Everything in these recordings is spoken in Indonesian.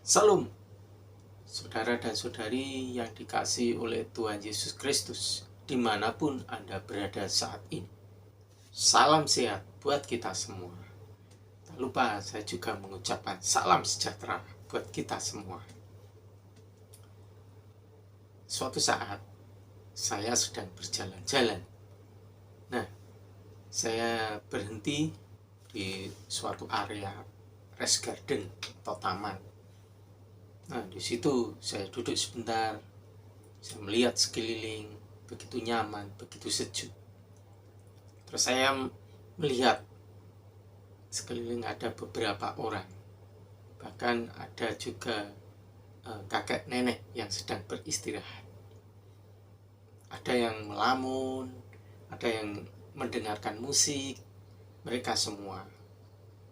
Salam, saudara dan saudari yang dikasihi oleh Tuhan Yesus Kristus, dimanapun Anda berada saat ini. Salam sehat buat kita semua. Tak lupa saya juga mengucapkan salam sejahtera buat kita semua. Suatu saat, saya sedang berjalan-jalan. Nah, saya berhenti di suatu area rest garden atau taman. Nah, di situ saya duduk sebentar, saya melihat sekeliling, begitu nyaman, begitu sejuk. Terus saya melihat sekeliling ada beberapa orang, bahkan ada juga kakek nenek yang sedang beristirahat. Ada yang melamun, ada yang mendengarkan musik, mereka semua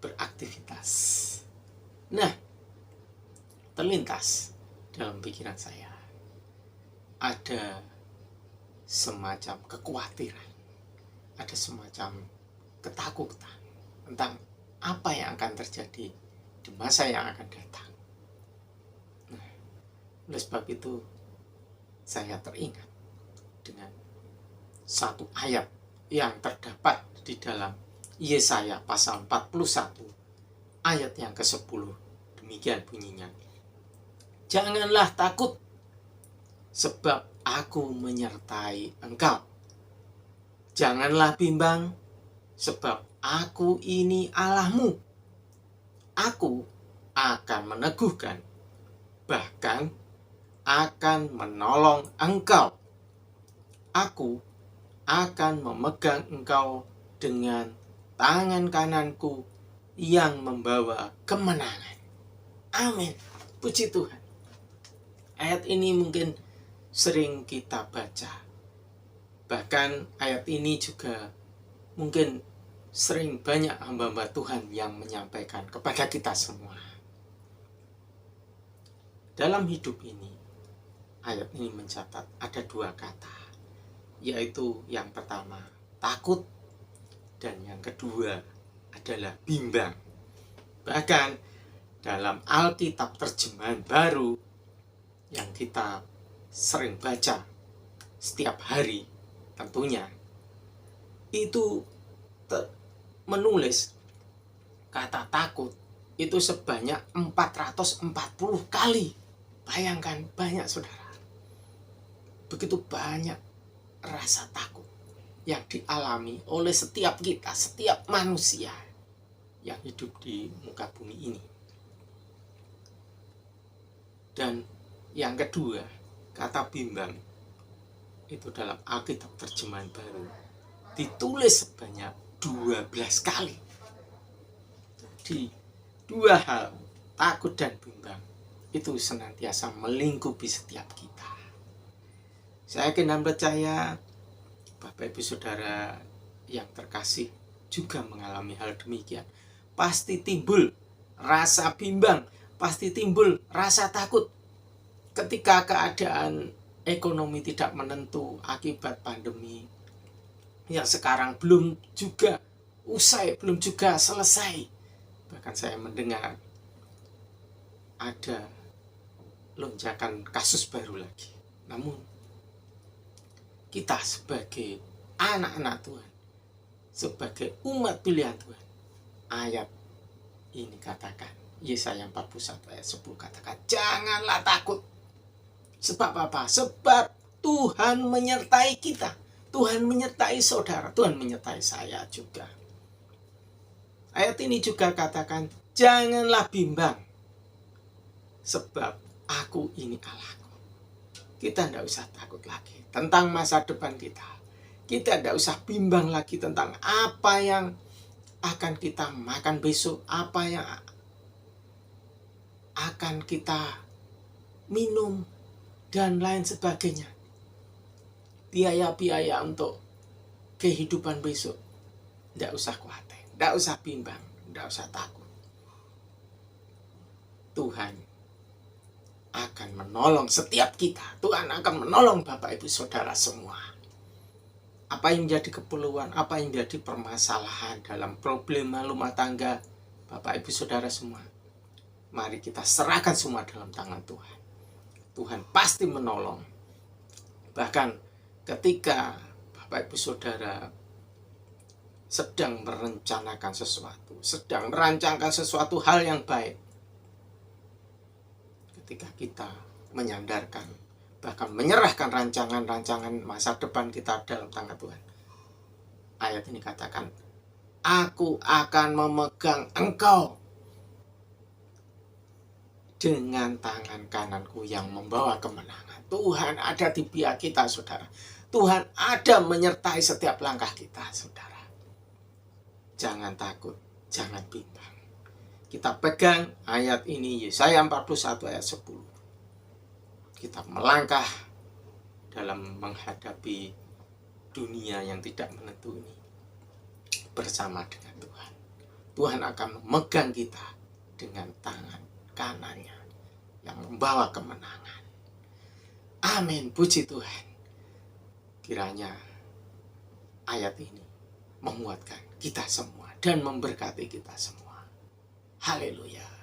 beraktivitas. Nah, terlintas dalam pikiran saya ada semacam kekhawatiran, ada semacam ketakutan tentang apa yang akan terjadi di masa yang akan datang. Nah, oleh sebab itu saya teringat dengan satu ayat yang terdapat di dalam Yesaya pasal 41 ayat yang ke-10. Demikian bunyinya. Janganlah takut, sebab aku menyertai engkau. Janganlah bimbang, sebab aku ini Allahmu. Aku akan meneguhkan, bahkan akan menolong engkau. Aku akan memegang engkau dengan tangan kananku yang membawa kemenangan. Amin. Puji Tuhan. Ayat ini mungkin sering kita baca. Bahkan ayat ini juga mungkin sering banyak hamba-hamba Tuhan yang menyampaikan kepada kita semua. Dalam hidup ini, ayat ini mencatat ada dua kata, yaitu yang pertama takut dan yang kedua adalah bimbang. Bahkan dalam Alkitab terjemahan baru yang kita sering baca setiap hari tentunya, itu menulis kata takut itu sebanyak 440 kali. Bayangkan, banyak saudara. Begitu banyak rasa takut yang dialami oleh setiap kita, setiap manusia yang hidup di muka bumi ini. Dan yang kedua, kata bimbang itu dalam Alkitab terjemahan baru ditulis sebanyak 12 kali. Jadi dua hal, takut dan bimbang, itu senantiasa melingkupi setiap kita. Saya yakin dan percaya Bapak Ibu Saudara yang terkasih juga mengalami hal demikian. Pasti timbul rasa bimbang, pasti timbul rasa takut ketika keadaan ekonomi tidak menentu akibat pandemi yang sekarang belum juga usai, belum juga selesai. Bahkan saya mendengar ada lonjakan kasus baru lagi. Namun kita sebagai anak-anak Tuhan, sebagai umat pilihan Tuhan, ayat ini katakan, Yesaya 41 ayat 10 katakan, janganlah takut. Sebab apa? Sebab Tuhan menyertai kita. Tuhan menyertai saudara, Tuhan menyertai saya juga. Ayat ini juga katakan, janganlah bimbang, sebab aku ini Allahku. Kita tidak usah takut lagi tentang masa depan kita. Kita tidak usah bimbang lagi tentang apa yang akan kita makan besok, apa yang akan kita minum, dan lain sebagainya. Biaya-biaya untuk kehidupan besok. Tidak usah khawatir, tidak usah bimbang, tidak usah takut. Tuhan akan menolong setiap kita. Tuhan akan menolong Bapak Ibu Saudara semua. Apa yang menjadi keperluan, apa yang menjadi permasalahan dalam problema rumah tangga Bapak Ibu Saudara semua, Mari kita serahkan semua dalam tangan Tuhan. Tuhan pasti menolong. Bahkan ketika Bapak Ibu Saudara sedang merencanakan sesuatu, sedang merancangkan sesuatu hal yang baik, ketika kita menyandarkan, bahkan menyerahkan rancangan-rancangan masa depan kita dalam tangan Tuhan. Ayat ini katakan, aku akan memegang engkau dengan tangan kananku yang membawa kemenangan. Tuhan ada di pihak kita, saudara. Tuhan ada menyertai setiap langkah kita, saudara. Jangan takut, jangan bimbang. Kita pegang ayat ini, Yesaya 41 ayat 10. Kita melangkah dalam menghadapi dunia yang tidak menentu ini bersama dengan Tuhan. Tuhan akan memegang kita dengan tangan kanannya yang membawa kemenangan. Amin, puji Tuhan. Kiranya ayat ini menguatkan kita semua dan memberkati kita semua. Haleluya.